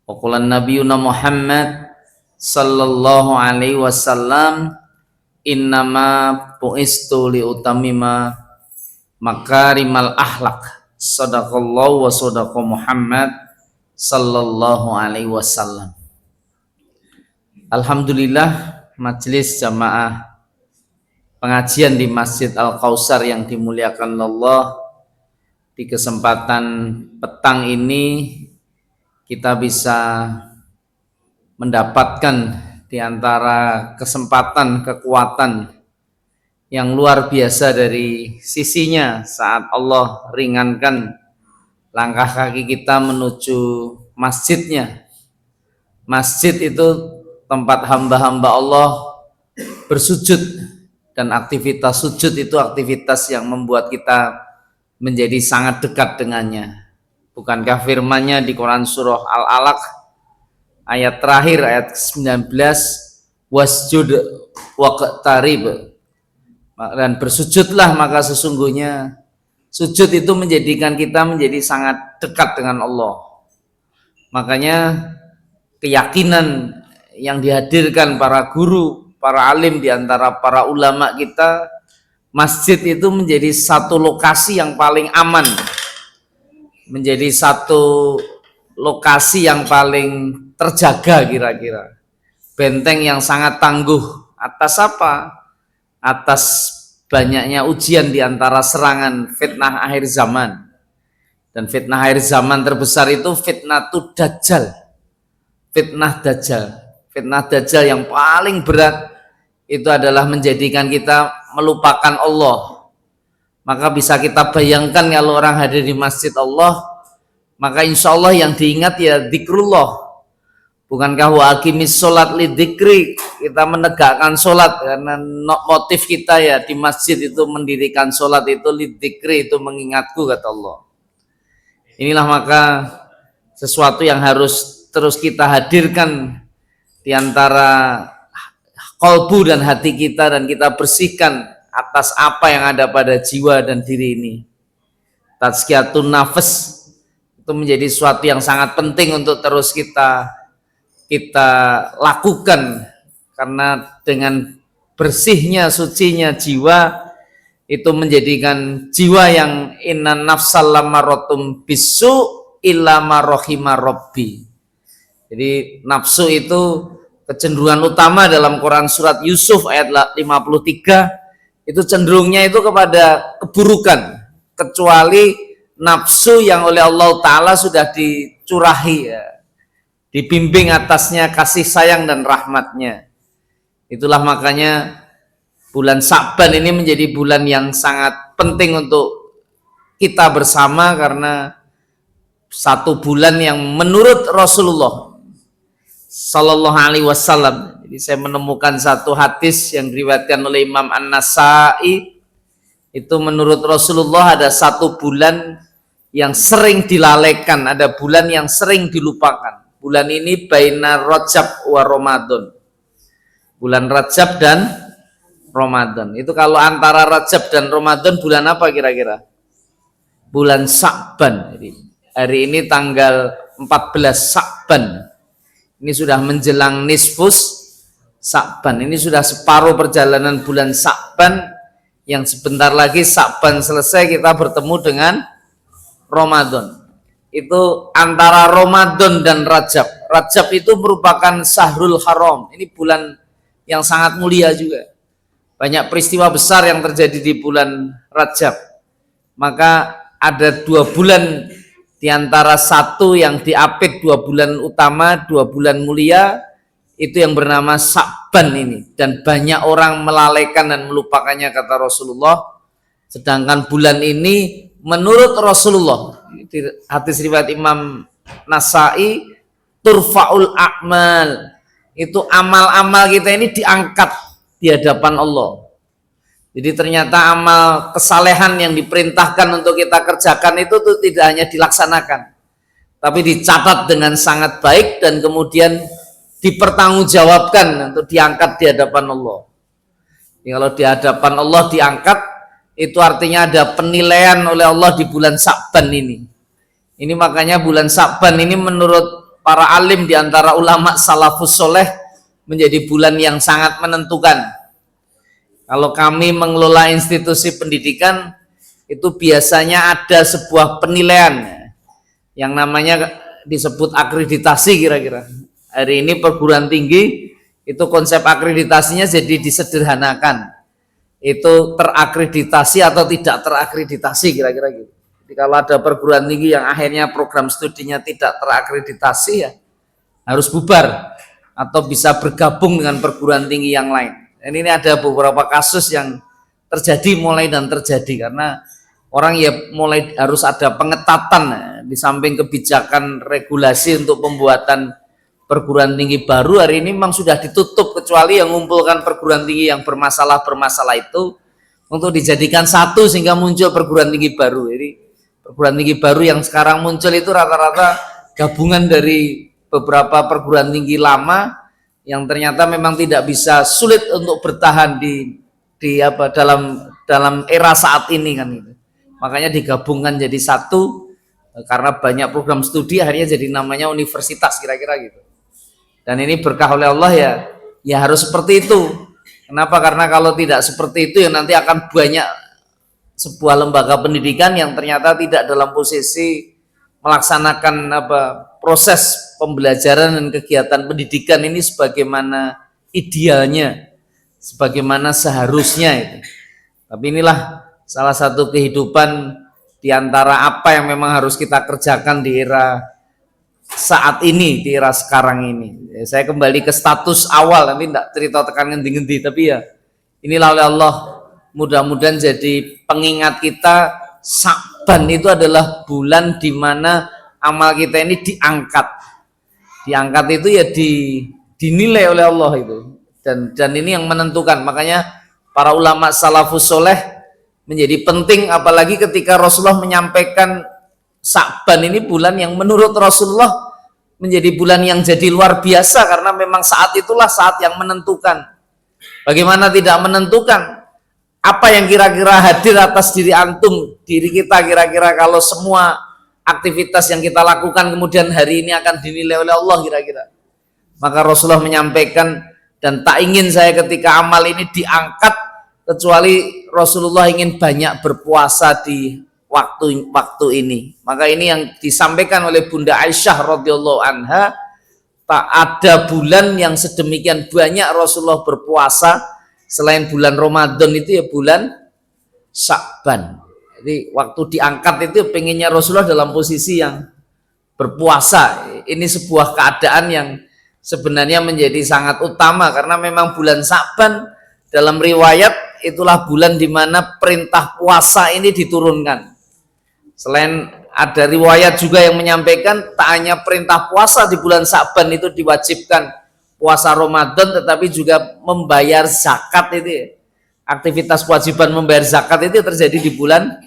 Waqulan nabiyuna Muhammad sallallahu alaihi wasallam innama bu'istu liutamima makarimal akhlak. Sadaqallahu wa sadaqa Muhammad sallallahu alaihi wasallam. Alhamdulillah, majelis jamaah pengajian di Masjid Al-Kausar yang dimuliakan Allah, di kesempatan petang ini kita bisa mendapatkan di antara kesempatan kekuatan yang luar biasa dari sisinya saat Allah ringankan langkah kaki kita menuju masjidnya. Masjid itu tempat hamba-hamba Allah bersujud, dan aktivitas sujud itu aktivitas yang membuat kita menjadi sangat dekat dengannya. Bukankah firman-Nya di Quran surah Al-Alaq ayat terakhir, ayat 19, wasjud waqtarib, dan bersujudlah maka sesungguhnya sujud itu menjadikan kita menjadi sangat dekat dengan Allah. Makanya keyakinan yang dihadirkan para guru, para alim di antara para ulama kita, masjid itu menjadi satu lokasi yang paling aman, menjadi satu lokasi yang paling terjaga, kira-kira benteng yang sangat tangguh. Atas apa? Atas banyaknya ujian di antara serangan fitnah akhir zaman. Dan fitnah akhir zaman terbesar itu fitnah Dajjal. Fitnah Dajjal. Fitnah Dajjal yang paling berat itu adalah menjadikan kita melupakan Allah. Maka bisa kita bayangkan kalau orang hadir di masjid Allah, maka insya Allah yang diingat ya zikrullah. Bukankah wa aqimis sholat li dzikri, kita menegakkan sholat karena motif kita ya di masjid itu mendirikan sholat itu li dzikri, itu mengingatku, kata Allah. Inilah maka sesuatu yang harus terus kita hadirkan di antara qalbu dan hati kita, dan kita bersihkan atas apa yang ada pada jiwa dan diri ini. Tazkiyatun nafas itu menjadi sesuatu yang sangat penting untuk terus kita lakukan, karena dengan bersihnya, sucinya jiwa itu menjadikan jiwa yang inna nafsal lamarotum bisu illa ma rahima rabbi. Jadi nafsu itu kecenderungan utama dalam Quran surat Yusuf ayat 53 itu cenderungnya itu kepada keburukan, kecuali nafsu yang oleh Allah Ta'ala sudah dicurahi ya, dibimbing atasnya kasih sayang dan rahmatnya. Itulah makanya bulan Sa'ban ini menjadi bulan yang sangat penting untuk kita bersama, karena satu bulan yang menurut Rasulullah Sallallahu Alaihi Wasallam. Jadi saya menemukan satu hadis yang diriwayatkan oleh Imam An-Nasa'i, itu menurut Rasulullah ada satu bulan yang sering dilalaikan, ada bulan yang sering dilupakan. Bulan ini baina Rajab wa Ramadan. Bulan Rajab dan Ramadan. Itu kalau antara Rajab dan Ramadan bulan apa kira-kira? Bulan Sa'ban. Jadi hari ini tanggal 14 Sa'ban. Ini sudah menjelang nisfus Sa'ban. Ini sudah separuh perjalanan bulan Sa'ban, yang sebentar lagi Sa'ban selesai kita bertemu dengan Ramadan. Itu antara Ramadan dan Rajab. Rajab itu merupakan Syahrul Haram. Ini bulan yang sangat mulia juga. Banyak peristiwa besar yang terjadi di bulan Rajab. Maka ada 2 bulan di antara satu yang diapit, 2 bulan utama, 2 bulan mulia, itu yang bernama Sa'ban ini. Dan banyak orang melalaikan dan melupakannya, kata Rasulullah. Sedangkan bulan ini menurut Rasulullah, hadis riwayat Imam Nasa'i, turfa'ul a'mal, itu amal-amal kita ini diangkat di hadapan Allah. Jadi ternyata amal kesalehan yang diperintahkan untuk kita kerjakan itu tuh tidak hanya dilaksanakan, tapi dicatat dengan sangat baik dan kemudian dipertanggungjawabkan untuk diangkat di hadapan Allah. Jadi kalau di hadapan Allah diangkat, itu artinya ada penilaian oleh Allah di bulan Sa'ban ini. Ini makanya bulan Sa'ban ini menurut para alim di antara ulama salafus soleh menjadi bulan yang sangat menentukan. Kalau kami mengelola institusi pendidikan, itu biasanya ada sebuah penilaian yang namanya disebut akreditasi kira-kira. Hari ini perguruan tinggi itu konsep akreditasinya jadi disederhanakan. Itu terakreditasi atau tidak terakreditasi kira-kira gitu. Jadi kalau ada perguruan tinggi yang akhirnya program studinya tidak terakreditasi, ya harus bubar atau bisa bergabung dengan perguruan tinggi yang lain. Dan ini ada beberapa kasus yang terjadi karena orang ya mulai harus ada pengetatan di samping kebijakan regulasi untuk pembuatan perguruan tinggi baru. Hari ini memang sudah ditutup kecuali yang mengumpulkan perguruan tinggi yang bermasalah itu untuk dijadikan satu sehingga muncul perguruan tinggi baru. Jadi perguruan tinggi baru yang sekarang muncul itu rata-rata gabungan dari beberapa perguruan tinggi lama yang ternyata memang tidak bisa, sulit untuk bertahan dalam era saat ini kan gitu. Makanya digabungkan jadi satu karena banyak program studi akhirnya jadi namanya universitas kira-kira gitu. Dan ini berkah oleh Allah ya harus seperti itu. Kenapa? Karena kalau tidak seperti itu ya nanti akan banyak sebuah lembaga pendidikan yang ternyata tidak dalam posisi melaksanakan proses pembelajaran dan kegiatan pendidikan ini sebagaimana idealnya, sebagaimana seharusnya itu. Tapi inilah salah satu kehidupan di antara apa yang memang harus kita kerjakan di era saat ini, di era sekarang ini. Saya kembali ke status awal, nanti tidak cerita tekan ngendi-ngendi, tapi ya inilah oleh Allah mudah-mudahan jadi pengingat kita. Sya'ban itu adalah bulan di mana amal kita ini diangkat itu ya dinilai oleh Allah itu, dan ini yang menentukan. Makanya para ulama salafus soleh menjadi penting, apalagi ketika Rasulullah menyampaikan Sya'ban ini bulan yang menurut Rasulullah menjadi bulan yang jadi luar biasa, karena memang saat itulah saat yang menentukan. Bagaimana tidak menentukan? Apa yang kira-kira hadir atas diri antum, diri kita kira-kira kalau semua aktivitas yang kita lakukan kemudian hari ini akan dinilai oleh Allah kira-kira. Maka Rasulullah menyampaikan, dan tak ingin saya ketika amal ini diangkat kecuali Rasulullah ingin banyak berpuasa di waktu ini. Maka ini yang disampaikan oleh Bunda Aisyah radhiyallahu anha, tak ada bulan yang sedemikian banyak Rasulullah berpuasa selain bulan Ramadan itu ya bulan Sya'ban. Jadi waktu diangkat itu pengennya Rasulullah dalam posisi yang berpuasa. Ini sebuah keadaan yang sebenarnya menjadi sangat utama, karena memang bulan Sya'ban dalam riwayat itulah bulan di mana perintah puasa ini diturunkan. Selain ada riwayat juga yang menyampaikan tak hanya perintah puasa di bulan Sya'ban itu diwajibkan puasa Ramadan, tetapi juga membayar zakat itu. Aktivitas kewajiban membayar zakat itu terjadi di bulan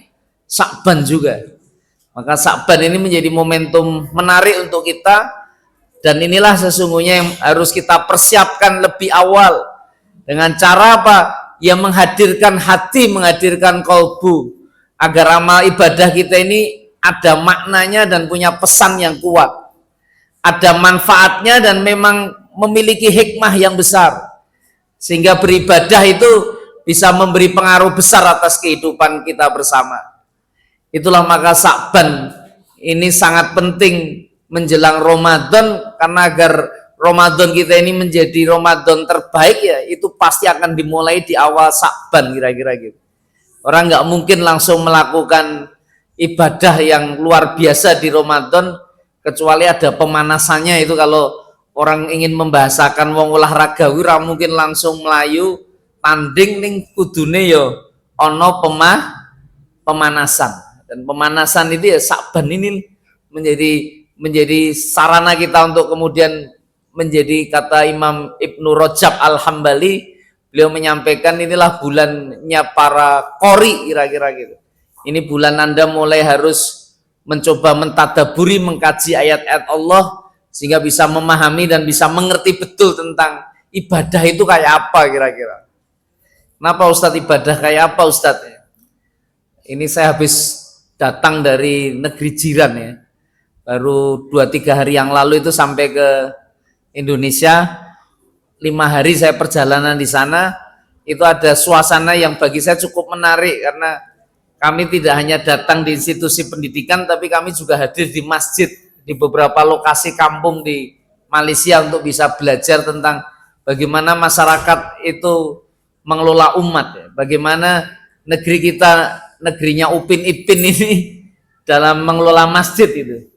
Sya'ban juga. Maka Sya'ban ini menjadi momentum menarik untuk kita, dan inilah sesungguhnya yang harus kita persiapkan lebih awal. Dengan cara apa? Ya menghadirkan hati, menghadirkan kolbu, agar amal ibadah kita ini ada maknanya dan punya pesan yang kuat, ada manfaatnya dan memang memiliki hikmah yang besar, sehingga beribadah itu bisa memberi pengaruh besar atas kehidupan kita bersama. Itulah maka Sya'ban ini sangat penting menjelang Ramadan, karena agar Ramadan kita ini menjadi Ramadan terbaik ya itu pasti akan dimulai di awal Sya'ban kira-kira gitu. Orang nggak mungkin langsung melakukan ibadah yang luar biasa di Ramadan kecuali ada pemanasannya. Itu kalau orang ingin membahasakan wong olahraga ora mungkin langsung melayu tanding ning kudune yo ono pemanasan. Dan pemanasan itu ya Sya'ban ini menjadi sarana kita untuk kemudian menjadi, kata Imam Ibnu Rajab Al-Hambali, beliau menyampaikan inilah bulannya para qori kira-kira gitu. Ini bulan Anda mulai harus mencoba mentadaburi, mengkaji ayat-ayat Allah sehingga bisa memahami dan bisa mengerti betul tentang ibadah itu kayak apa kira-kira. Kenapa Ustadz ibadah kayak apa Ustadz? Ini saya habis datang dari negeri jiran ya. baru 2-3 hari yang lalu itu sampai ke Indonesia. 5 hari saya perjalanan di sana, itu ada suasana yang bagi saya cukup menarik karena kami tidak hanya datang di institusi pendidikan, tapi kami juga hadir di masjid di beberapa lokasi kampung di Malaysia untuk bisa belajar tentang bagaimana masyarakat itu mengelola umat, bagaimana negeri kita, negerinya Upin Ipin ini dalam mengelola masjid itu.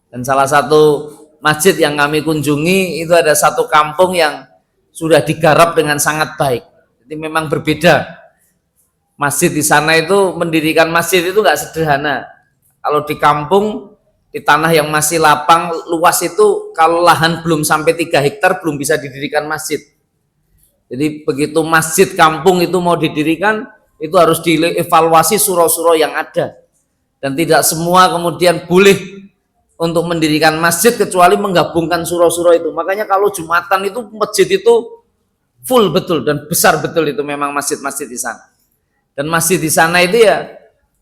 Dan salah satu masjid yang kami kunjungi itu ada satu kampung yang sudah digarap dengan sangat baik. Jadi memang berbeda. Masjid di sana itu, mendirikan masjid itu nggak sederhana. Kalau di kampung, di tanah yang masih lapang, luas itu, kalau lahan belum sampai 3 hektar belum bisa didirikan masjid. Jadi begitu masjid kampung itu mau didirikan, itu harus dievaluasi surau-surau yang ada. Dan tidak semua kemudian boleh untuk mendirikan masjid kecuali menggabungkan surau-surau itu. Makanya kalau Jumatan itu masjid itu full betul dan besar betul itu memang masjid-masjid di sana. Dan masjid di sana itu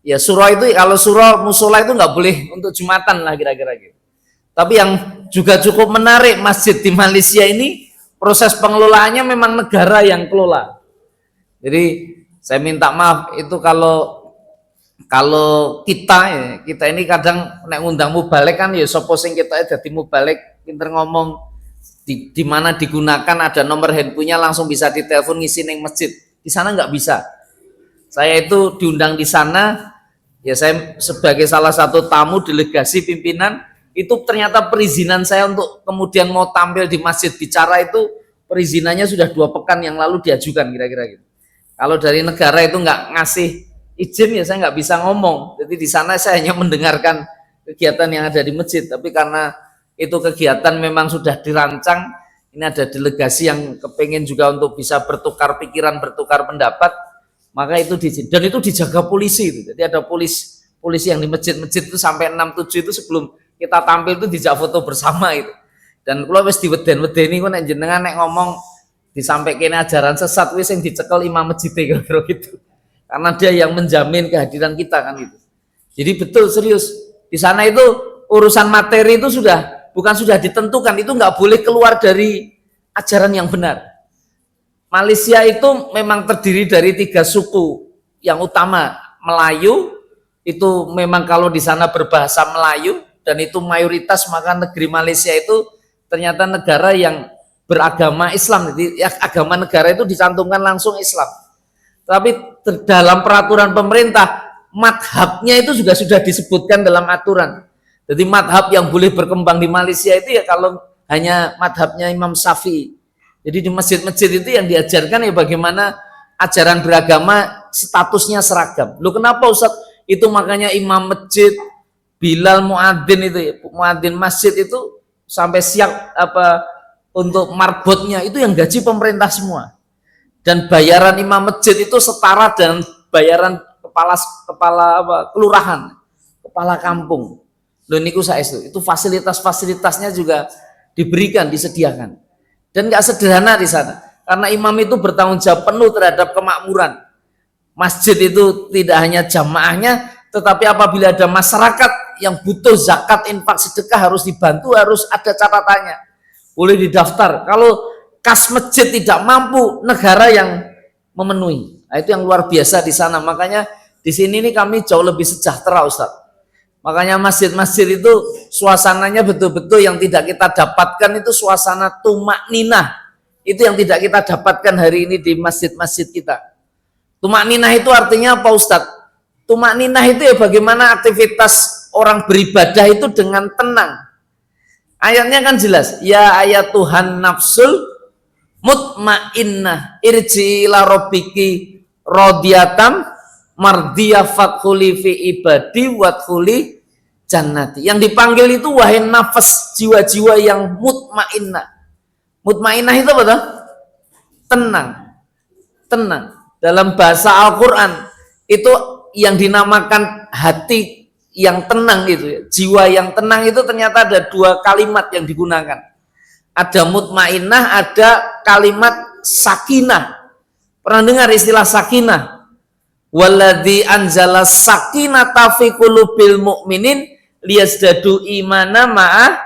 ya surau itu, kalau surau musola itu nggak boleh untuk Jumatan lah kira-kira gitu. Tapi yang juga cukup menarik masjid di Malaysia ini, proses pengelolaannya memang negara yang kelola. Jadi saya minta maaf itu kalau kita ini kadang nek ngundang mubalek kan ya sapa sing kita dadi mubalek pinter ngomong di mana digunakan ada nomor handphonenya langsung bisa ditelepon ngisi neng masjid. Di sana nggak bisa. Saya itu diundang di sana, ya saya sebagai salah satu tamu delegasi pimpinan, itu ternyata perizinan saya untuk kemudian mau tampil di masjid bicara itu perizinannya sudah 2 pekan yang lalu diajukan kira-kira gitu. Kalau dari negara itu nggak ngasih izin ya saya nggak bisa ngomong. Jadi di sana saya hanya mendengarkan kegiatan yang ada di masjid. Tapi karena itu kegiatan memang sudah dirancang, ini ada delegasi yang kepengen juga untuk bisa bertukar pikiran, bertukar pendapat, maka itu diizin. Dan itu dijaga polisi itu. Jadi ada polisi yang di masjid-masjid itu sampai 6-7 itu sebelum kita tampil itu dijak foto bersama itu. Dan kalau wis diweden-wedeni kok nek jenengan nek ngomong disampaikan ajaran sesat wis yang dicekel imam masjid kira-kira gitu. Karena dia yang menjamin kehadiran kita kan gitu. Jadi betul serius di sana itu urusan materi itu bukan sudah ditentukan, itu nggak boleh keluar dari ajaran yang benar. Malaysia itu memang terdiri dari 3 suku yang utama. Melayu itu memang kalau di sana berbahasa Melayu dan itu mayoritas, maka negeri Malaysia itu ternyata negara yang beragama Islam. Jadi agama negara itu dicantumkan langsung Islam. Tapi dalam peraturan pemerintah, madhabnya itu juga sudah disebutkan dalam aturan. Jadi madhab yang boleh berkembang di Malaysia itu ya kalau hanya madhabnya Imam Syafi'i. Jadi di masjid-masjid itu yang diajarkan ya bagaimana ajaran beragama statusnya seragam. Loh kenapa Ustaz? Itu makanya imam masjid, Bilal muadzin itu ya, muadzin masjid itu sampai siap untuk marbotnya itu yang gaji pemerintah semua. Dan bayaran imam masjid itu setara dengan bayaran kepala kelurahan, kepala kampung. Loh niku saestu, itu fasilitas-fasilitasnya juga diberikan, disediakan. Dan nggak sederhana di sana, karena imam itu bertanggung jawab penuh terhadap kemakmuran. Masjid itu tidak hanya jamaahnya, tetapi apabila ada masyarakat yang butuh zakat, infak, sedekah harus dibantu, harus ada catatannya. Boleh didaftar. Kalau kas masjid tidak mampu, negara yang memenuhi. Nah, itu yang luar biasa di sana. Makanya di sini nih kami jauh lebih sejahtera, Ustaz. Makanya masjid-masjid itu suasananya betul-betul yang tidak kita dapatkan itu suasana tumak ninah. Itu yang tidak kita dapatkan hari ini di masjid-masjid kita. Tumak ninah itu artinya apa, Ustaz? Tumak ninah itu ya bagaimana aktivitas orang beribadah itu dengan tenang. Ayatnya kan jelas, ya ayat Tuhan nafsul mutmainnah irji ila rabbiki radiyatam mardiyah fadkhuli fi ibadi wadkhuli jannati. Yang dipanggil itu wahai nafas jiwa-jiwa yang mutmainnah. Mutmainnah itu apa tuh? Tenang. Tenang. Dalam bahasa Al-Qur'an itu yang dinamakan hati yang tenang itu ya. Jiwa yang tenang itu ternyata ada 2 kalimat yang digunakan. Ada mutmainnah, ada kalimat sakinah. Pernah dengar istilah sakinah? Walladzi anzala sakinata fi qulubil mu'minin liyazdadu imana ma'a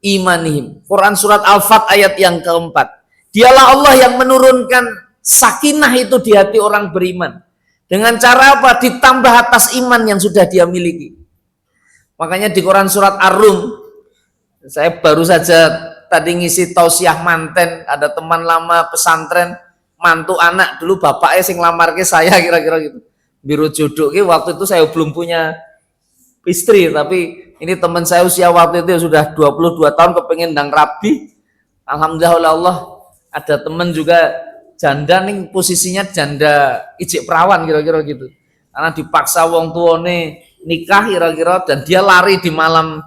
imanihim. Quran surat Al-Fat ayat yang keempat. Dialah Allah yang menurunkan sakinah itu di hati orang beriman. Dengan cara apa? Ditambah atas iman yang sudah dia miliki. Makanya di Quran surat Ar-Rum, saya baru saja tadi ngisi tausiah manten, ada teman lama pesantren, mantu anak dulu bapaknya sing lamar ke saya kira-kira gitu. Biro jodoh waktu itu saya belum punya istri, tapi ini teman saya usia waktu itu sudah 22 tahun kepengen ndang rabi. Alhamdulillah oleh Allah ada teman juga janda nih, posisinya janda ijik perawan kira-kira gitu. Karena dipaksa wong tuane nikah kira-kira dan dia lari di malam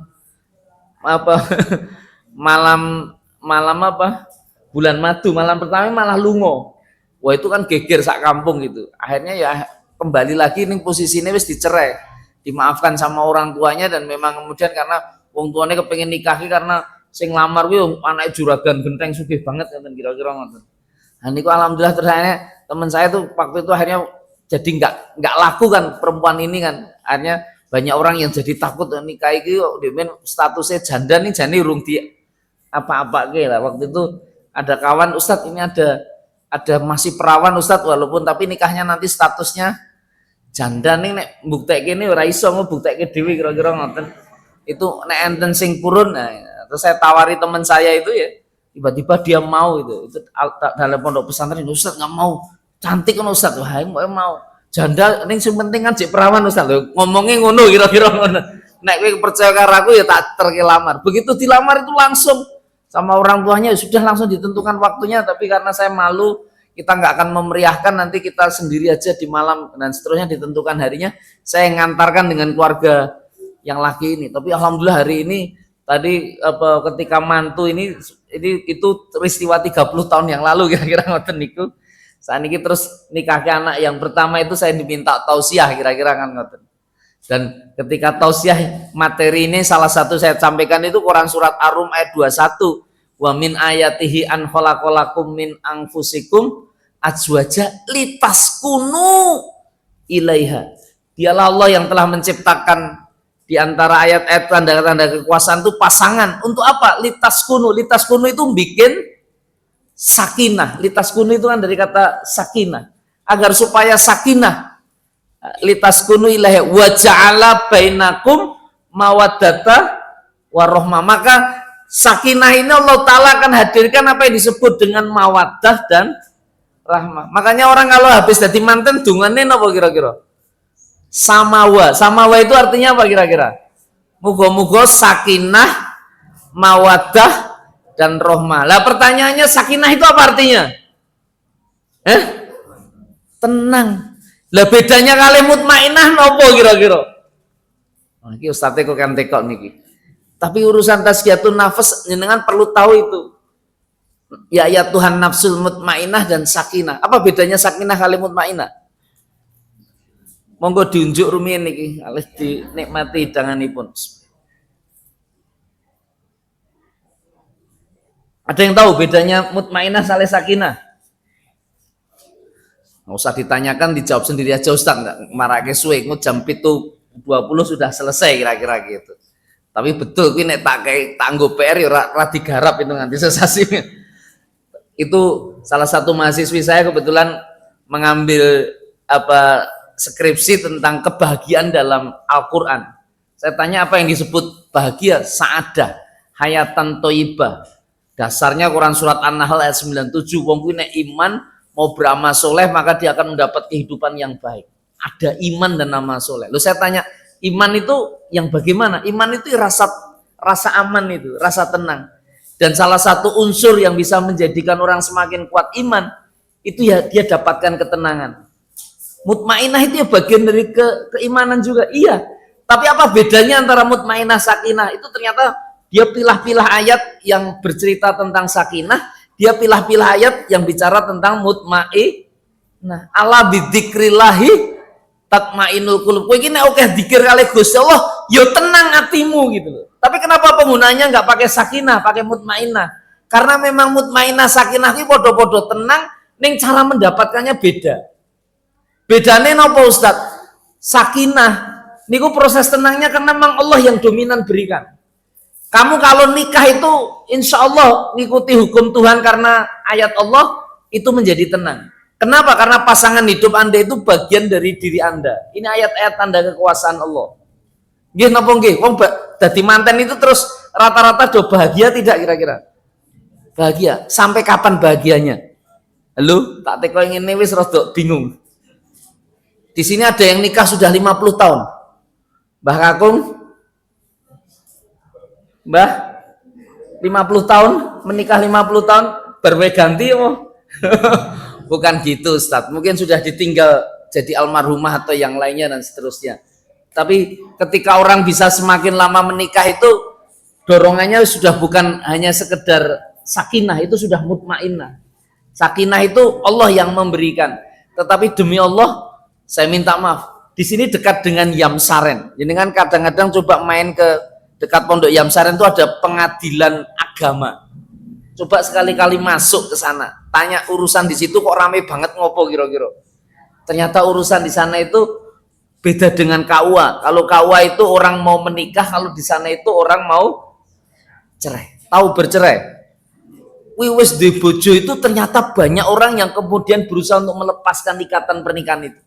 apa malam apa bulan madu, malam pertama malah lungo. Wah itu kan geger sak kampung gitu. Akhirnya ya kembali lagi nih posisinya wis dicerai, dimaafkan sama orang tuanya dan memang kemudian karena wong tuanya kepengen nikahi karena sing lamar kuwi anake juragan genteng sugih banget ngoten kira-kira ngoten. Nah niku alhamdulillah ternyata teman saya tuh waktu itu akhirnya jadi nggak laku kan perempuan ini kan. Akhirnya banyak orang yang jadi takut nikah iki kok demen statusnya janda nih jane urung di apa-apa ke lah. Waktu itu ada kawan Ustadz ini ada masih perawan Ustadz walaupun tapi nikahnya nanti statusnya janda nih nek buktekke ini ora iso ngebuktekke dhewe kira-kira ngoten. Itu nek enten sing purun nah terus saya tawari teman saya itu ya tiba-tiba dia mau itu dalam pondok pesantren Ustadz nggak mau cantik kan Ustadz wah mau janda ning sing penting kan jek perawan Ustadz lho ngomongnya ngono kira-kira ngono nek kowe percaya karo aku ya tak terkelamar begitu dilamar itu langsung sama orang tuanya sudah langsung ditentukan waktunya tapi karena saya malu kita nggak akan memeriahkan nanti kita sendiri aja di malam dan seterusnya ditentukan harinya saya ngantarkan dengan keluarga yang laki ini tapi alhamdulillah hari ini tadi ketika mantu ini itu peristiwa 30 tahun yang lalu kira-kira ngoten niku. Saat ini terus nikah ke anak yang pertama itu saya diminta tausiah kira-kira kan ngoten. Dan ketika tausiah materi ini salah satu saya sampaikan itu Quran surat Ar-Rum ayat 21. Wa min ayatihi an khalaqalakum min anfusikum azwaja litaskunu ilaiha. Dialah Allah yang telah menciptakan di antara ayat-ayat tanda-tanda kekuasaan itu pasangan untuk apa? Litaskunu itu bikin sakinah. Litaskunu itu kan dari kata sakinah. Agar supaya sakinah litaskunu ilaihi wa ja'ala bainakum mawaddata warahmah. Maka sakinah ini Allah Ta'ala akan hadirkan apa yang disebut dengan mawaddah dan rahmah. Makanya orang kalau habis jadi manten dungannya apa kira-kira? Samawa itu artinya apa kira-kira? Muga-muga sakinah, mawaddah dan rohmah. Lah pertanyaannya sakinah itu apa artinya? Tenang. Lah bedanya kali mutmainah nopo kira-kira? Nah, iki ustaz kok kan tekok niki. Tapi urusan tazkiyatun nafas jenengan perlu tahu itu. Ya Tuhan nafsul mutmainah dan sakinah. Apa bedanya sakinah kali mutmainah? Monggo diunjuk rumiyin niki, alih dinikmati hidanganipun. Ada yang tahu bedanya mutmainah saleh sakinah? Nggak usah ditanyakan, dijawab sendiri aja Ustaz, nggak marake suwe, jam 7.20 sudah selesai kira-kira gitu. Tapi betul, ini nek tak nggo PR ya ora digarap itu nganti sesasi. Itu salah satu mahasiswi saya kebetulan mengambil skripsi tentang kebahagiaan dalam Al-Quran. Saya tanya apa yang disebut bahagia? Sa'adah, hayatan thayyibah. Dasarnya Quran surat An-Nahl ayat 97. Wong kuwi nek iman mau beramal soleh maka dia akan mendapat kehidupan yang baik. Ada iman dan amal soleh. Lalu saya tanya, iman itu yang bagaimana? Iman itu rasa aman itu, rasa tenang. Dan salah satu unsur yang bisa menjadikan orang semakin kuat iman itu ya dia dapatkan ketenangan. Mutmainah itu ya bagian dari keimanan juga. Iya. Tapi apa bedanya antara mutmainah sakinah? Itu ternyata dia pilah-pilah ayat yang bercerita tentang sakinah, dia pilah-pilah ayat yang bicara tentang mutmainah. Ala bidzikrillahi tatmainul qulub. Kowe iki nek akeh zikir kali Gusti Allah, ya tenang hatimu gitu loh. Tapi kenapa penggunanya nggak pakai sakinah, pakai mutmainah? Karena memang mutmainah sakinah iki podo-podo tenang, ning cara mendapatkannya beda. Bedanya apa Ustaz? Sakinah Niku proses tenangnya karena memang Allah yang dominan berikan. Kamu kalau nikah itu insya Allah ngikuti hukum Tuhan karena ayat Allah itu menjadi tenang. Kenapa? Karena pasangan hidup Anda itu bagian dari diri Anda. Ini ayat-ayat tanda kekuasaan Allah. Nggih napa nggih? Wong dadi manten itu terus rata-rata do bahagia tidak kira-kira? Bahagia. Sampai kapan bahagianya? Halo, tak teko ngene wis rada bingung. Di sini ada yang nikah sudah 50 tahun. Mbah Kakung? Mbah? 50 tahun? Menikah 50 tahun? Berwe ganti oh. Bukan gitu Ustaz. Mungkin sudah ditinggal jadi almarhumah atau yang lainnya dan seterusnya. Tapi ketika orang bisa semakin lama menikah itu dorongannya sudah bukan hanya sekedar sakinah, itu sudah mutmainnah. Sakinah itu Allah yang memberikan. Tetapi demi Allah, saya minta maaf. Di sini dekat dengan Yamsaren. Jadi kan kadang-kadang coba main ke dekat pondok Yamsaren itu ada pengadilan agama. Coba sekali-kali masuk ke sana. Tanya urusan di situ kok rame banget ngopo kira-kira. Ternyata urusan di sana itu beda dengan KUA. Kalau KUA itu orang mau menikah, kalau di sana itu orang mau cerai. Tahu bercerai. Wis di bojo itu ternyata banyak orang yang kemudian berusaha untuk melepaskan ikatan pernikahan itu.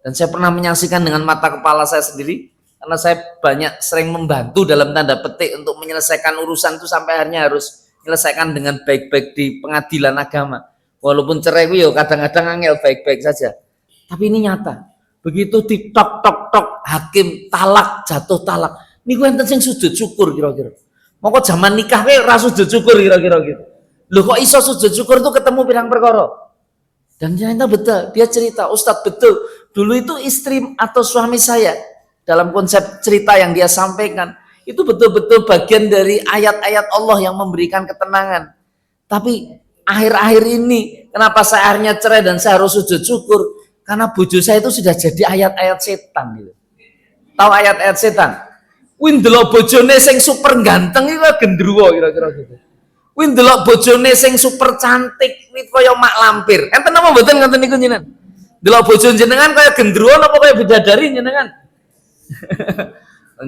Dan saya pernah menyaksikan dengan mata kepala saya sendiri, karena saya banyak sering membantu dalam tanda petik untuk menyelesaikan urusan itu sampai akhirnya harus menyelesaikan dengan baik-baik di pengadilan agama. Walaupun cerai yo kadang-kadang angel baik-baik saja. Tapi ini nyata. Begitu di tok hakim talak, jatuh talak. Niku enten sing sujud syukur kira-kira. Moko zaman nikah kowe ora sujud syukur kira-kira gitu. Loh kok iso sujud syukur itu ketemu pirang perkara? Dan ternyata betul, dia cerita, Ustadz betul, dulu itu istri atau suami saya, dalam konsep cerita yang dia sampaikan, itu betul-betul bagian dari ayat-ayat Allah yang memberikan ketenangan. Tapi akhir-akhir ini, kenapa saya akhirnya cerai dan saya harus sujud syukur? Karena bojo saya itu sudah jadi ayat-ayat setan. Gitu. Tahu ayat-ayat setan? Wih ndelok bojone sing super ganteng itu gendruwo kira-kira gitu. Kuwi ndelok bojone sing super cantik kuwi kaya mak lampir. Enten apa mboten ngoten niku jenengan? Ndelok bojo jenengan kaya gendruwo apa kaya bidadari jenengan?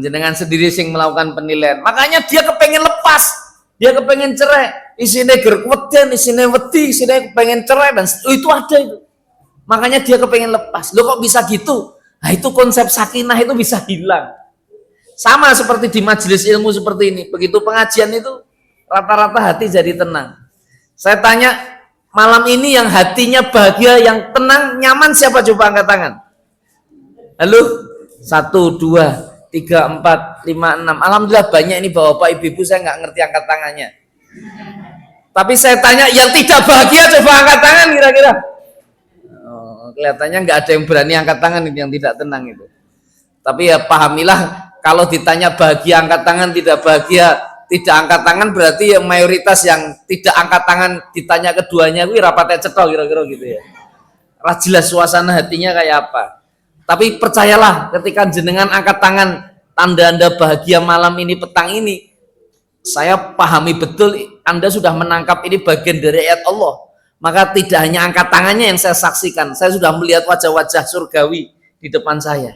Jenengan sendiri sing melakukan penilaian. Makanya dia kepengen lepas, dia kepengen cerai. Isine ger weden, isine wedi, isine kepengen cerai dan itu ada itu. Makanya dia kepengen lepas. Loh kok bisa gitu? Nah itu konsep sakinah itu bisa hilang. Sama seperti di majelis ilmu seperti ini. Begitu pengajian itu rata-rata hati jadi tenang. Saya tanya, malam ini yang hatinya bahagia, yang tenang, nyaman siapa? Coba angkat tangan. Halo? 1, 2, 3, 4, 5, 6. Alhamdulillah banyak ini bapak ibu-ibu, saya nggak ngerti angkat tangannya. Tapi saya tanya, yang tidak bahagia coba angkat tangan kira-kira. Oh, kelihatannya nggak ada yang berani angkat tangan yang tidak tenang itu. Tapi ya pahamilah, kalau ditanya bahagia angkat tangan, tidak bahagia tidak angkat tangan, berarti yang mayoritas yang tidak angkat tangan ditanya keduanya kuwi rapate cetha kira-kira gitu ya. Ora jelas suasana hatinya kayak apa. Tapi percayalah ketika jenengan angkat tangan tanda Anda bahagia malam ini, petang ini, saya pahami betul Anda sudah menangkap ini bagian dari ayat Allah. Maka tidak hanya angkat tangannya yang saya saksikan, saya sudah melihat wajah-wajah surgawi di depan saya.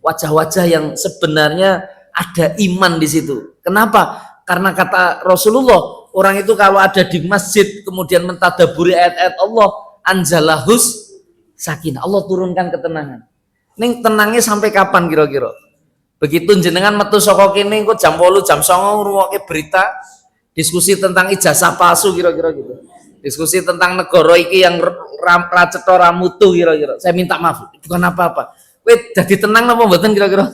Wajah-wajah yang sebenarnya ada iman di situ. Kenapa? Karena kata Rasulullah, orang itu kalau ada di masjid kemudian mentadaburi ayat-ayat Allah, anzalahus sakinah. Allah turunkan ketenangan. Ning tenangnya sampai kapan kira-kira? Begitu jenengan metu saka kene engko jam 8 jam 9 ngrungokke berita diskusi tentang ijazah palsu kira-kira gitu. Diskusi tentang negara iki yang ra cetha ra mutu kira-kira. Saya minta maaf, bukan apa-apa. Kowe dadi tenang apa mboten kira-kira?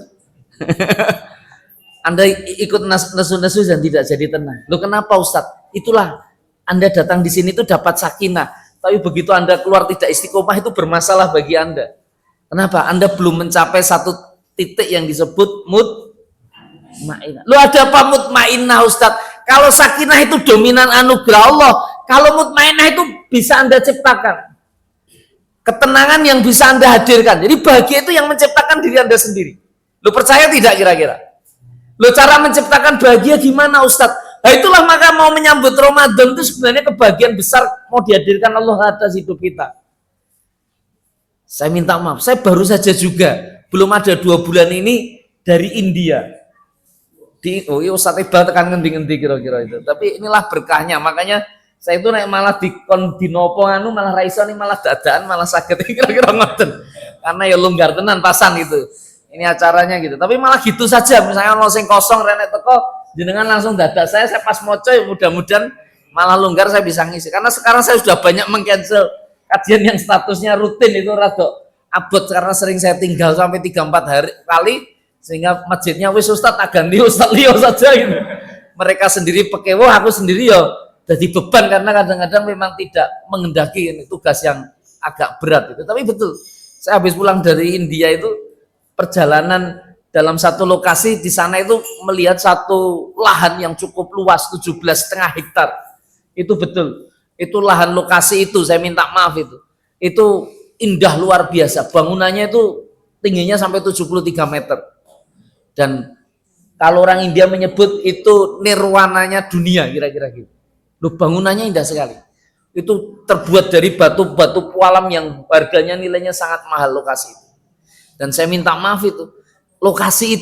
Anda ikut nesu-nesu dan tidak jadi tenang. Loh kenapa Ustadz? Itulah Anda datang di sini itu dapat sakinah. Tapi begitu Anda keluar tidak istiqomah itu bermasalah bagi Anda. Kenapa? Anda belum mencapai satu titik yang disebut mutmainnah. Loh ada apa mutmainnah Ustadz? Kalau sakinah itu dominan anugerah Allah. Kalau mutmainnah itu bisa Anda ciptakan. Ketenangan yang bisa Anda hadirkan. Jadi bahagia itu yang menciptakan diri Anda sendiri. Lo percaya tidak kira-kira? Lo cara menciptakan bahagia gimana Ustadz? Nah itulah maka mau menyambut Ramadan itu sebenarnya kebahagiaan besar mau dihadirkan Allah atas hidup kita. Saya minta maaf, saya baru saja juga belum ada 2 bulan ini dari India. Oh iya Ustaz Iqbal tekan ngendi-ngendi kira-kira itu. Tapi inilah berkahnya, makanya saya itu naik malah di nopo anu malah raiso nih malah dadaan malah sakit kira-kira ngoten. Karena ya longgar tenan pasan itu. Ini acaranya gitu. Tapi malah gitu saja, misalnya ono sing kosong renek teko jenengan langsung dadak saya pas moco ya mudah-mudahan malah longgar saya bisa ngisi. Karena sekarang saya sudah banyak mengcancel kajian yang statusnya rutin itu rada abot karena sering saya tinggal sampai 3-4 hari kali sehingga masjidnya wis Ustaz tak ganti Ustaz Leo saja gitu. Mereka sendiri pekewo, aku sendiri ya jadi beban karena kadang-kadang memang tidak mengendaki ini tugas yang agak berat gitu. Tapi betul, saya habis pulang dari India itu perjalanan dalam satu lokasi di sana itu melihat satu lahan yang cukup luas 17,5 hektar. Itu betul. Itu lahan lokasi itu saya minta maaf itu. Itu indah luar biasa. Bangunannya itu tingginya sampai 73 meter. Dan kalau orang India menyebut itu nirwananya dunia kira-kira gitu. Loh, bangunannya indah sekali. Itu terbuat dari batu-batu pualam yang harganya nilainya sangat mahal lokasi itu. Dan saya minta maaf itu. Lokasi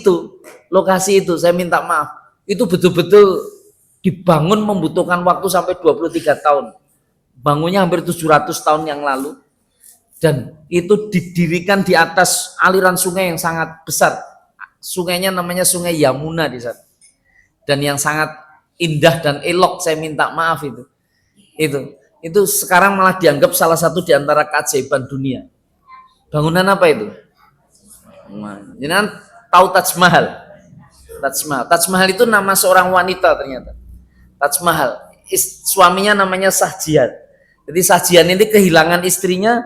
itu saya minta maaf. Itu betul-betul dibangun membutuhkan waktu sampai 23 tahun. Bangunnya hampir 700 tahun yang lalu. Dan itu didirikan di atas aliran sungai yang sangat besar. Sungainya namanya Sungai Yamuna di sana. Dan yang sangat indah dan elok, saya minta maaf itu. Itu sekarang malah dianggap salah satu di antara keajaiban dunia. Bangunan apa itu? Jangan tahu Taj Mahal. Taj Mahal itu nama seorang wanita ternyata. Taj Mahal. Suaminya namanya Shahjian. Jadi Shahjian ini kehilangan istrinya,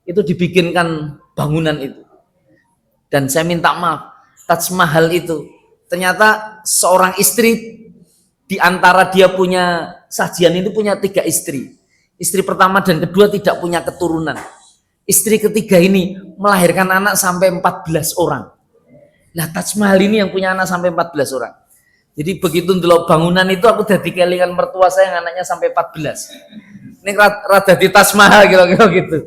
itu dibikinkan bangunan itu. Dan saya minta maaf, Taj Mahal itu ternyata seorang istri di antara dia punya Shahjian ini punya 3 istri. Istri pertama dan kedua tidak punya keturunan. Istri ketiga ini melahirkan anak sampai 14 orang. Nah, Taj Mahal ini yang punya anak sampai 14 orang. Jadi begitu ndelok bangunan itu aku jadi kelingan mertua saya yang anaknya sampai 14. Ini rada di Taj Mahal kira-kira gitu.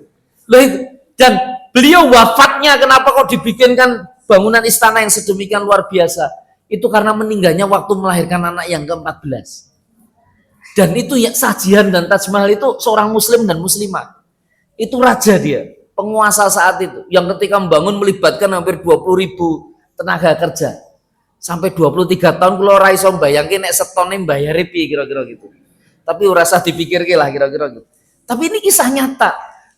Loh itu. Dan beliau wafatnya kenapa kok dibikinkan bangunan istana yang sedemikian luar biasa? Itu karena meninggalnya waktu melahirkan anak yang ke-14. Dan itu ya Shahjian dan Taj Mahal itu seorang muslim dan muslimah. Itu raja dia, penguasa saat itu. Yang ketika membangun melibatkan hampir 20.000 tenaga kerja. Sampai 23 tahun kalau ora iso bayangke nek setone bayar piye kira-kira gitu. Tapi ora usah dipikirke lah kira-kira gitu. Tapi ini kisah nyata.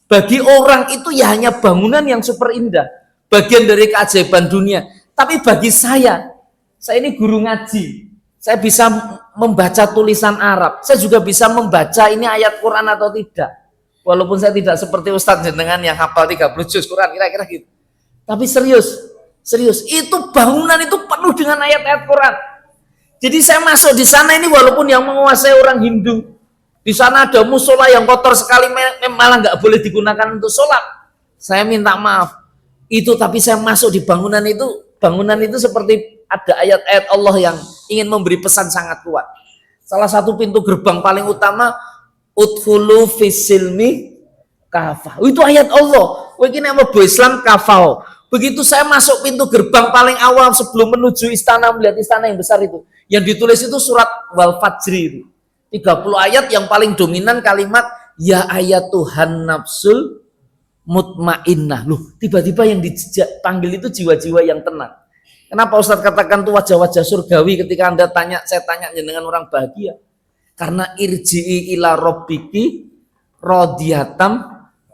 Bagi orang itu ya hanya bangunan yang super indah, bagian dari keajaiban dunia. Tapi bagi saya ini guru ngaji. Saya bisa membaca tulisan Arab. Saya juga bisa membaca ini ayat Quran atau tidak. Walaupun saya tidak seperti Ustadz jenengan yang hafal 30 juz Quran kira-kira gitu. Tapi serius, itu bangunan itu penuh dengan ayat-ayat Quran. Jadi saya masuk di sana ini walaupun yang menguasai orang Hindu. Di sana ada musola yang kotor sekali, malah nggak boleh digunakan untuk sholat. Saya minta maaf. Itu tapi saya masuk di bangunan itu seperti ada ayat-ayat Allah yang ingin memberi pesan sangat kuat. Salah satu pintu gerbang paling utama, udkhulu fisilmi kafah. Itu ayat Allah. Ini nama Islam kafah. Begitu saya masuk pintu gerbang paling awal sebelum menuju istana, melihat istana yang besar itu, yang ditulis itu surat Wal Fajri itu. 30 ayat yang paling dominan kalimat ya ayat Tuhan nafsul mutmainnah. Loh, tiba-tiba yang dipanggil itu jiwa-jiwa yang tenang. Kenapa Ustadz katakan itu wajah-wajah surgawi ketika Anda saya tanya dengan orang bahagia? Karena irji'i ila rabbiki radiyatam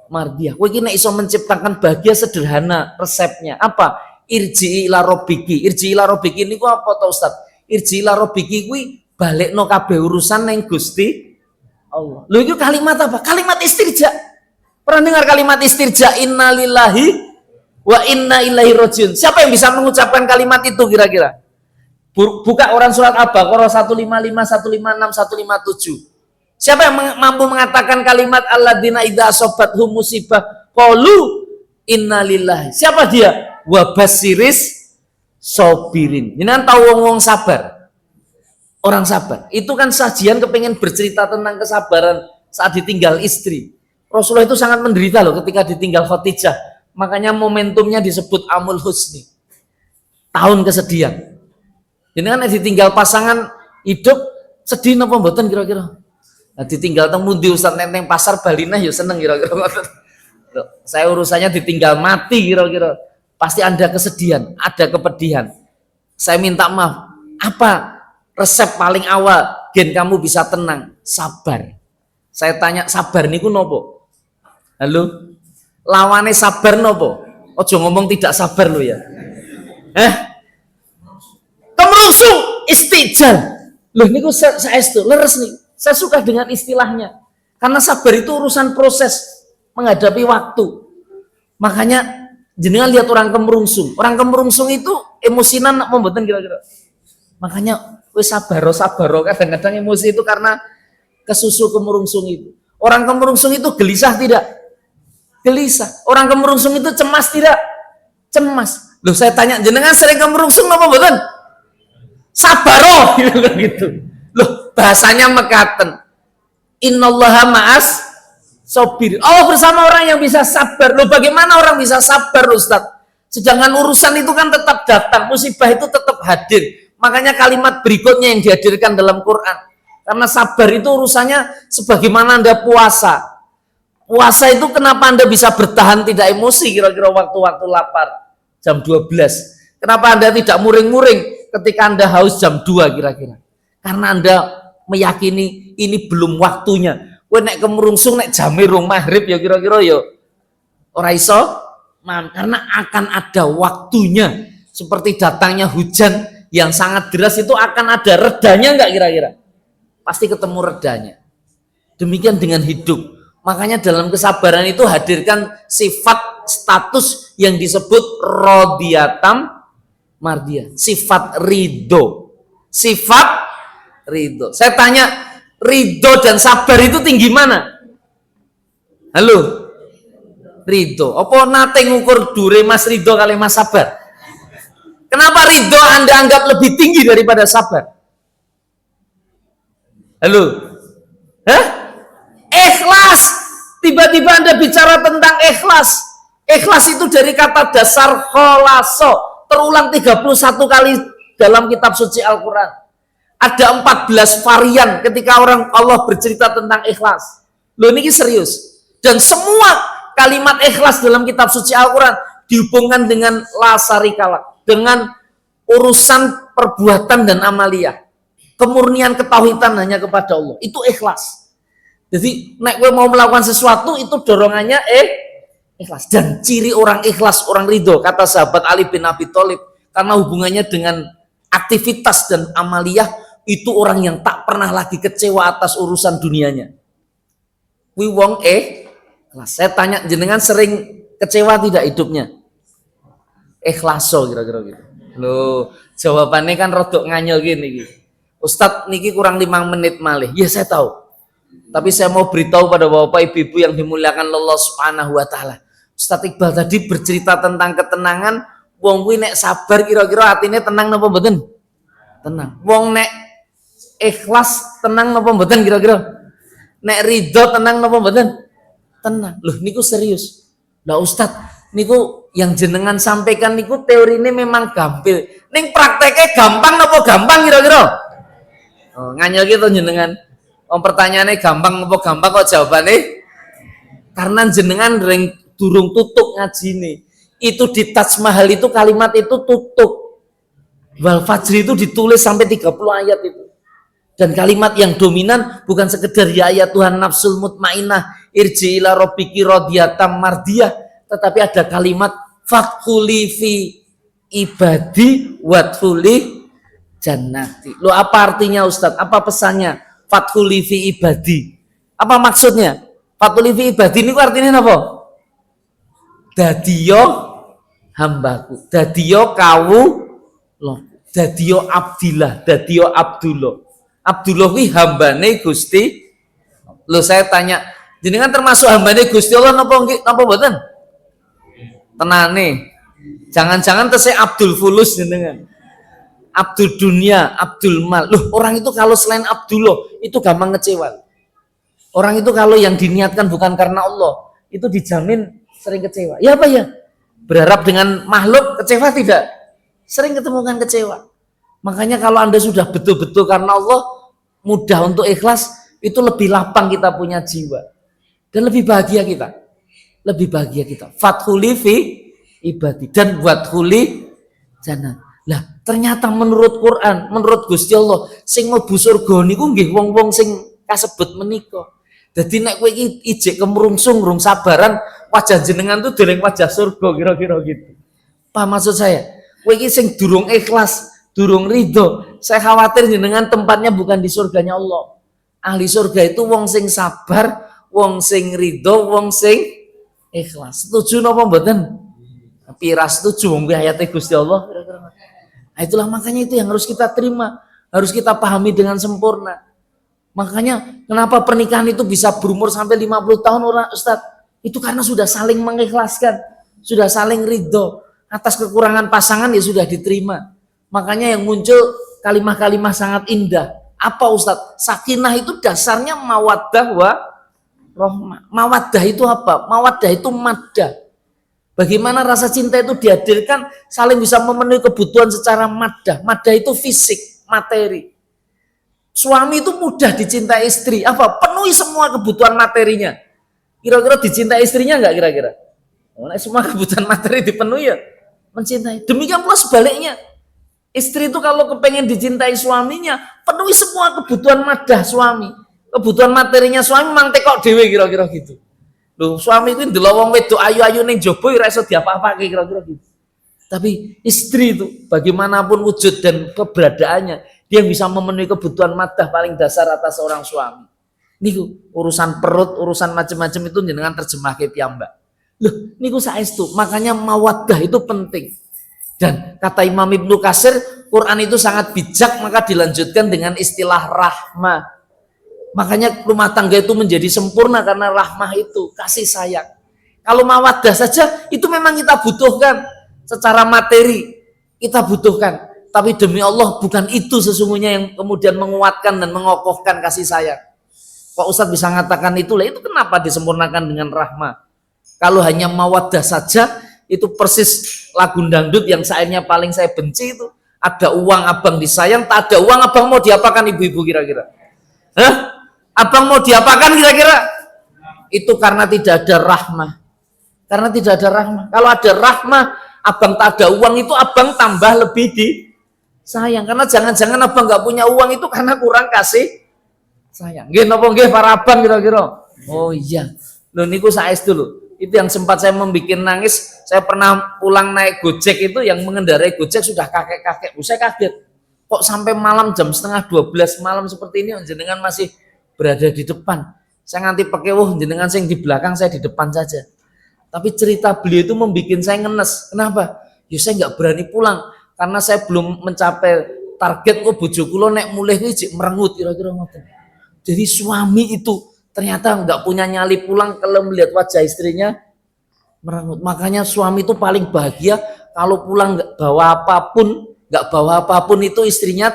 mardiyah. Kowe iki nek iso menciptakan bahagia sederhana resepnya. Apa? Irji'i ila rabbiki. Irji'i ila rabbiki niku apa to Ustaz? Irji'i ila rabbiki kuwi balekno kabeh urusan ning Gusti Allah. Lho itu kalimat apa? Kalimat istirja. Pernah dengar kalimat istirja innalillahi wa inna ilaihi rajiun? Siapa yang bisa mengucapkan kalimat itu kira-kira? Buka orang surat Al-Baqarah 155, 156, 157. Siapa yang mampu mengatakan kalimat alladzina idza asabathum musibah qalu innalillahi? Siapa dia? Wa basiris sabirin. Jenengan tahu wong-wong sabar? Orang sabar. Itu kan Shahjian kepengen bercerita tentang kesabaran saat ditinggal istri. Rasulullah itu sangat menderita loh ketika ditinggal Khadijah. Makanya momentumnya disebut Amul Husni, tahun kesedihan. Jadi kan ditinggal pasangan hidup sedih napa mboten kira-kira? Nah, ditinggal teng mundi Ustaz neng pasar Balinah ya seneng kira-kira. Saya urusannya ditinggal mati kira-kira. Pasti Anda kesedihan, ada kepedihan. Saya minta maaf. Apa resep paling awal gen kamu bisa tenang? Sabar. Saya tanya sabar niku nopo? Halo? Lawane sabar nopo? Ojo ngomong tidak sabar lo ya. Kemerungsung, istijal. Loh niku saya itu leres nih. Saya suka dengan istilahnya. Karena sabar itu urusan proses menghadapi waktu. Makanya jenengan lihat orang kemerungsung. Orang kemerungsung itu emosinan membuatkan kira-kira. Makanya wis sabaro kadang-kadang emosi itu karena kesusu kemerungsung itu. Orang kemerungsung itu gelisah tidak? Gelisah. Orang kemerungsung itu cemas tidak? Cemas. Loh saya tanya jenengan sering kemerungsung apa mboten? Sabaro gitu. Loh bahasanya mekaten. Innallaha ma'as sabir. Allah bersama orang yang bisa sabar. Loh bagaimana orang bisa sabar Ustaz? Sedangkan urusan itu kan tetap datang, musibah itu tetap hadir. Makanya kalimat berikutnya yang dihadirkan dalam Quran. Karena sabar itu urusannya sebagaimana Anda puasa. Puasa itu kenapa Anda bisa bertahan tidak emosi kira-kira waktu-waktu lapar jam 12. Kenapa Anda tidak muring-muring ketika Anda haus jam 2 kira-kira? Karena Anda meyakini ini belum waktunya. Kowe nek kemerungsung nek jame rong maghrib ya kira-kira ya ora iso, karena akan ada waktunya. Seperti datangnya hujan yang sangat deras itu akan ada redanya enggak kira-kira? Pasti ketemu redanya. Demikian dengan hidup. Makanya dalam kesabaran itu hadirkan sifat status yang disebut rodiatam mardiyah, sifat ridho. Sifat ridho. Saya tanya, ridho dan sabar itu tinggi mana? Halo? Ridho. Apa nate ngukur dure Mas Ridho kali Mas sabar? Kenapa ridho Anda anggap lebih tinggi daripada sabar? Halo? Hah? Ikhlas. Tiba-tiba Anda bicara tentang ikhlas. Ikhlas itu dari kata dasar kholaso, terulang 31 kali dalam kitab suci Al-Quran. Ada 14 varian ketika Allah bercerita tentang ikhlas. Loh ini serius. Dan semua kalimat ikhlas dalam kitab suci Al-Quran dihubungkan dengan la syarikalah, dengan urusan perbuatan dan amaliyah. Kemurnian ketauhidan hanya kepada Allah. Itu ikhlas. Jadi nek gue mau melakukan sesuatu itu dorongannya ikhlas. Dan ciri orang ikhlas, orang ridho, kata sahabat Ali bin Abi Thalib, karena hubungannya dengan aktivitas dan amaliyah, itu orang yang tak pernah lagi kecewa atas urusan dunianya. Wong ikhlas. Saya tanya jenengan sering kecewa tidak hidupnya? Ikhlaso kira-kira gitu. Loh, jawabannya kan rodok nganyel gini. Ustadz niki kurang 5 menit malih. Ya saya tahu. Tapi saya mau beritahu pada bapak ibu-ibu yang dimuliakan Allah Subhanahu wa taala. Ustadz Iqbal tadi bercerita tentang ketenangan, wong kuwi nek sabar kira-kira atine tenang napa mboten? Tenang. Wong nek ikhlas tenang napa mboten kira-kira? Nek ridho tenang napa mboten? Tenang. Loh niku serius. Lah Ustadz, niku yang jenengan sampaikan niku teorine memang gampil. Ning prakteknya gampang napa gampang kira-kira? Oh, nganyel gitu jenengan. Pertanyaannya gampang apa gampang kok jawabannya? Karena jenengan durung tutup ngaji nih. Itu di Taj Mahal itu kalimat itu tutup. Wal Fajri itu ditulis sampai 30 ayat itu. Dan kalimat yang dominan bukan sekedar ya ayat Tuhan nafsul mutmainnah irji ila rabbiki radhiyatam mardiyah, tetapi ada kalimat fathuli fi ibadi wadkhuli jannati. Lo apa artinya Ustadz? Apa pesannya? Fathuli fi ibadi. Apa maksudnya? Fathuli fi ibadi ini artinya apa? Dadiyo hambaku, dadiyo kawu loh, dadiyo abdillah, dadiyo abdullah. Abdullah wi hambane Gusti. Lo saya tanya, jenengan termasuk hambane Gusti Allah napa mboten? Tenane. Jangan-jangan tesih Abdul Fulus jenengan. Abdul dunia, Abdul mal. Loh, orang itu kalau selain Abdullah itu gampang ngecewa. Orang itu kalau yang diniatkan bukan karena Allah, itu dijamin sering kecewa. Ya apa ya? Berharap dengan makhluk kecewa tidak? Sering ketemukan kecewa. Makanya kalau Anda sudah betul-betul karena Allah, mudah untuk ikhlas, itu lebih lapang kita punya jiwa. Dan lebih bahagia kita. Lebih bahagia kita. Fathuli fi ibadi. Dan buat huli jannah. Lah, ternyata menurut Quran, menurut Gusti Allah, sing mlebu surga niku nggih wong-wong sing kasebut menika. Dadi nek kowe iki ijek kemrungsung, rung sabaran, wajah jenengan tuh dereng wajah surga kira-kira gitu. Apa maksud saya? Kowe iki sing durung ikhlas, durung ridho, saya khawatir jenengan tempatnya bukan di surganya Allah. Ahli surga itu wong sing sabar, wong sing ridho, wong sing ikhlas. Setuju napa mboten? Tapi ras setuju wong ayate Gusti Allah. Nah, itulah makanya itu yang harus kita terima, harus kita pahami dengan sempurna. Makanya kenapa pernikahan itu bisa berumur sampai 50 tahun orang Ustaz? Itu karena sudah saling mengikhlaskan, sudah saling ridho atas kekurangan pasangan ya sudah diterima. Makanya yang muncul kalimah-kalimah sangat indah. Apa Ustaz? Sakinah itu dasarnya mawaddah wa rahmah. Mawaddah itu apa? Mawaddah itu maddah. Bagaimana rasa cinta itu dihadirkan saling bisa memenuhi kebutuhan secara maddah. Maddah itu fisik, materi. Suami itu mudah dicintai istri. Apa? Penuhi semua kebutuhan materinya. Kira-kira dicintai istrinya enggak kira-kira? Semua kebutuhan materi dipenuhi ya mencintai. Demikian pula sebaliknya. Istri itu kalau kepengen dicintai suaminya, penuhi semua kebutuhan maddah suami. Kebutuhan materinya suami mang tekok dhewe kira-kira gitu. Loh, suami itu ndelok wong wedok ayu-ayu ning jaba ora iso diapa-apake kira-kira gitu. Tapi istri itu bagaimanapun wujud dan keberadaannya, dia bisa memenuhi kebutuhan maddah paling dasar atas seorang suami. Niku urusan perut, urusan macam-macam itu jenengan terjemahke piyambak. Loh, niku saestu. Makanya mawaddah itu penting. Dan kata Imam Ibnu Katsir, Quran itu sangat bijak, maka dilanjutkan dengan istilah rahmah. Makanya rumah tangga itu menjadi sempurna karena rahmah itu, kasih sayang. Kalau mawaddah saja itu memang kita butuhkan secara materi, kita butuhkan. Tapi demi Allah bukan itu sesungguhnya yang kemudian menguatkan dan mengokohkan kasih sayang. Pak Ustadz bisa mengatakan itu kenapa disempurnakan dengan rahmah? Kalau hanya mawaddah saja, itu persis lagu dangdut yang sairnya paling saya benci itu. Ada uang abang disayang, tak ada uang abang mau diapakan ibu-ibu kira-kira? Hah? Abang mau diapakan kira-kira? Itu karena tidak ada rahmah. Karena tidak ada rahmah. Kalau ada rahmah, abang tak ada uang itu abang tambah lebih disayang. Karena jangan-jangan abang nggak punya uang itu karena kurang kasih sayang. Nggih napa nggih para abang kira-kira? Oh iya. Loh niku saestu lho. Itu yang sempat saya membuat nangis. Saya pernah pulang naik Gojek itu yang mengendarai Gojek sudah kakek-kakek. Saya kaget. Kok sampai malam jam setengah 12 malam seperti ini jenengan masih berada di depan. Saya nganti pakai jenengan sing di belakang, saya di depan saja. Tapi cerita beliau itu membuat saya ngenes. Kenapa? Ya saya nggak berani pulang karena saya belum mencapai target kok bojo kula nek mulih kuwi merengut kira-kira ngoten. Jadi suami itu ternyata nggak punya nyali pulang kalau melihat wajah istrinya merengut. Makanya suami itu paling bahagia kalau pulang nggak bawa apapun itu istrinya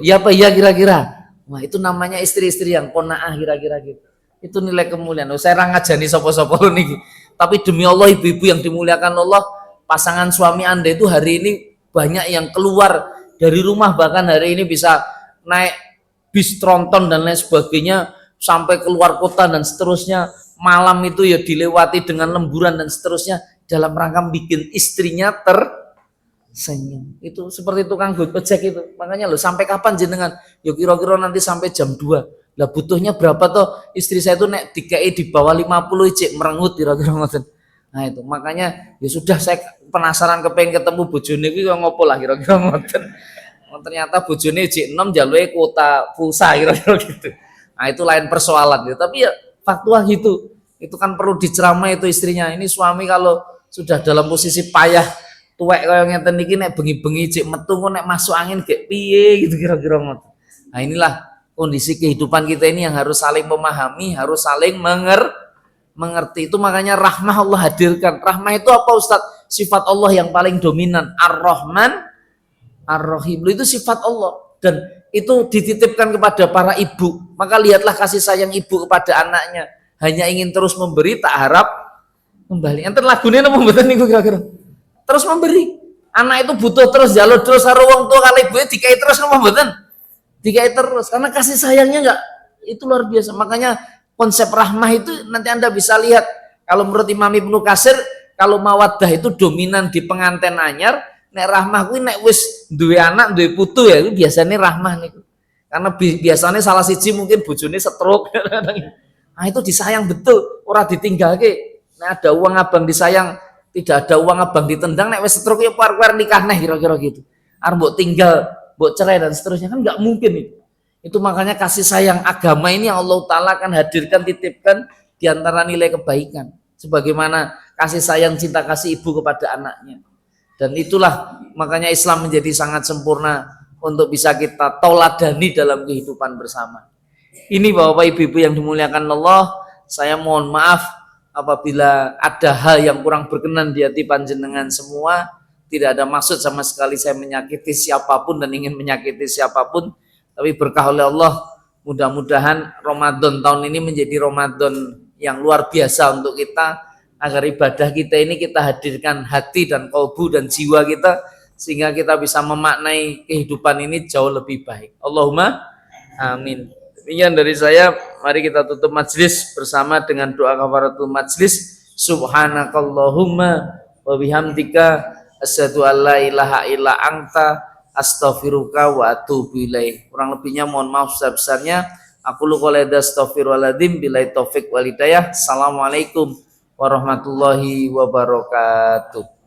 iya apa iya kira-kira. Wah itu namanya istri-istri yang qanaah kira-kira gitu. Itu nilai kemuliaan. Saya ra ngajani sapa-sapa niki. Tapi demi Allah ibu-ibu yang dimuliakan Allah, pasangan suami Anda itu hari ini banyak yang keluar dari rumah, bahkan hari ini bisa naik bis tronton dan lain sebagainya sampai keluar kota dan seterusnya. Malam itu ya dilewati dengan lemburan dan seterusnya dalam rangka bikin istrinya senyum. Itu seperti tukang gojek itu. Makanya loh sampai kapan jenengan? Ya kira-kira nanti sampai jam 2. Lah butuhnya berapa toh? Istri saya itu nek DKI di bawah 50 cek merengut kira-kira ngoten. Nah itu makanya ya sudah saya penasaran kepengen ketemu bojone iki ngopo lah kira-kira ngoten. Ternyata bojone cek 6 jaluke kuota pulsa kira-kira gitu. Nah itu lain persoalan gitu. Tapi ya faktual gitu. Itu kan perlu diceramai itu istrinya. Ini suami kalau sudah dalam posisi payah tuwek kaya ngeten iki nek bengi-bengi cek metu kok nek masuk angin gek piye gitu kira-kira ngoten. Nah inilah kondisi kehidupan kita ini yang harus saling memahami, harus saling mengerti. Itu makanya rahmah Allah hadirkan. Rahmah itu apa Ustaz? Sifat Allah yang paling dominan. Ar-Rahman, Ar-Rahim. Itu sifat Allah dan itu dititipkan kepada para ibu. Maka lihatlah kasih sayang ibu kepada anaknya. Hanya ingin terus memberi, tak harap Kembali. Enten lagune napa mboten niku kira-kira? Terus memberi. Anak itu butuh terus jalur terus karo wong tua kali ibunya dikai terus napa mboten? Dikai terus karena kasih sayangnya enggak itu luar biasa. Makanya konsep rahmah itu nanti Anda bisa lihat kalau menurut Imam Ibnu Katsir kalau mawaddah itu dominan di pengantin anyar, nek rahmah kuwi nek wis duwe anak, duwe putu ya itu biasanya rahmah niku. Karena biasanya salah siji mungkin bojone stroke. Nah itu disayang betul, ora ditinggalke. Nek ada uang abang disayang, tidak ada uang abang ditendang, nek wis stroke ya par-par nikah neh kira-kira gitu. Arep mbok tinggal, mbok cerai dan seterusnya kan nggak mungkin itu. Itu makanya kasih sayang agama ini yang Allah Ta'ala akan hadirkan, titipkan di antara nilai kebaikan. Sebagaimana kasih sayang cinta kasih ibu kepada anaknya. Dan itulah makanya Islam menjadi sangat sempurna untuk bisa kita tauladani dalam kehidupan bersama. Ini Bapak Ibu yang dimuliakan Allah, saya mohon maaf apabila ada hal yang kurang berkenan di hati panjenengan semua. Tidak ada maksud sama sekali saya menyakiti siapapun dan ingin menyakiti siapapun, tapi berkah oleh Allah mudah-mudahan Ramadan tahun ini menjadi Ramadan yang luar biasa untuk kita, agar ibadah kita ini kita hadirkan hati dan kalbu dan jiwa kita sehingga kita bisa memaknai kehidupan ini jauh lebih baik. Allahumma amin. Demikian dari saya, mari kita tutup majelis bersama dengan doa kafaratul majelis. Subhanakallahumma wa bihamdika asyhadu an la ilaha illa anta astaghfiruka wa atubu ilaih. Kurang lebihnya mohon maaf sebesar-besarnya. Aku lu qouli astaghfirullahaladzim billahi taufik wal hidayah. Assalamualaikum warahmatullahi wabarakatuh.